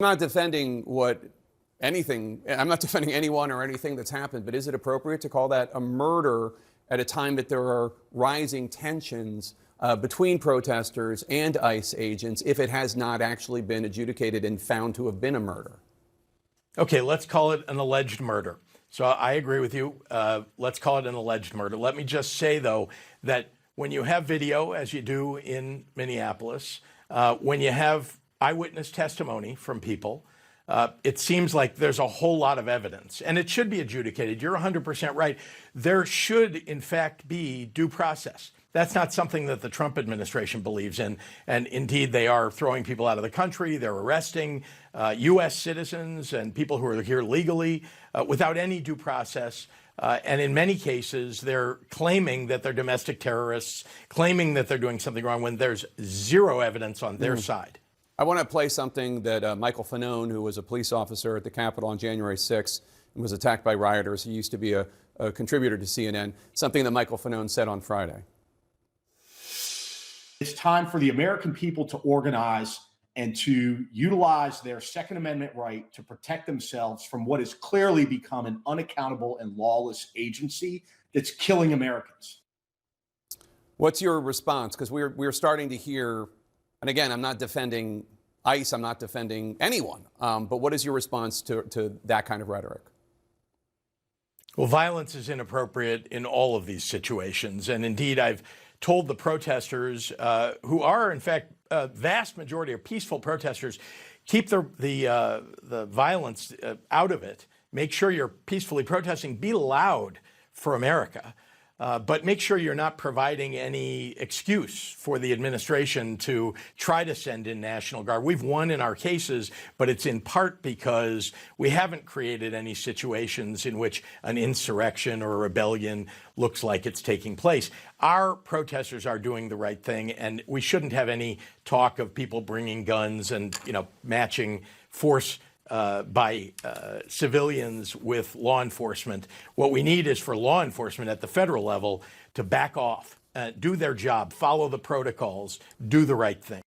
I'm not defending I'm not defending anyone or anything that's happened, but is it appropriate to call that a murder at a time that there are rising tensions between protesters and ICE agents if it has not actually been adjudicated and found to have been a murder? Okay, let's call it an alleged murder. So I agree with you. Let's call it an alleged murder. Let me just say, though, that when you have video, as you do in Minneapolis, when you have eyewitness testimony from people, it seems like there's a whole lot of evidence, and it should be adjudicated. You're 100% right. There should, in fact, be due process. That's not something that the Trump administration believes in. And indeed, they are throwing people out of the country. They're arresting U.S. citizens and people who are here legally without any due process. And in many cases, they're claiming that they're domestic terrorists, claiming that they're doing something wrong when there's zero evidence on their side. I want to play something that Michael Fanone, who was a police officer at the Capitol on January 6th and was attacked by rioters. He used to be a contributor to CNN, something that Michael Fanone said on Friday. It's time for the American people to organize and to utilize their Second Amendment right to protect themselves from what has clearly become an unaccountable and lawless agency that's killing Americans. What's your response? Because we're starting to hear, and again, I'm not defending ICE, I'm not defending anyone, but what is your response to that kind of rhetoric? Well, violence is inappropriate in all of these situations. And indeed, I've told the protesters, who are, in fact, a vast majority are peaceful protesters, keep the violence out of it. Make sure you're peacefully protesting. Be loud for America. But make sure you're not providing any excuse for the administration to try to send in National Guard. We've won in our cases, but it's in part because we haven't created any situations in which an insurrection or a rebellion looks like it's taking place. Our protesters are doing the right thing, and we shouldn't have any talk of people bringing guns and, matching force by civilians with law enforcement. What we need is for law enforcement at the federal level to back off, do their job, follow the protocols, do the right thing.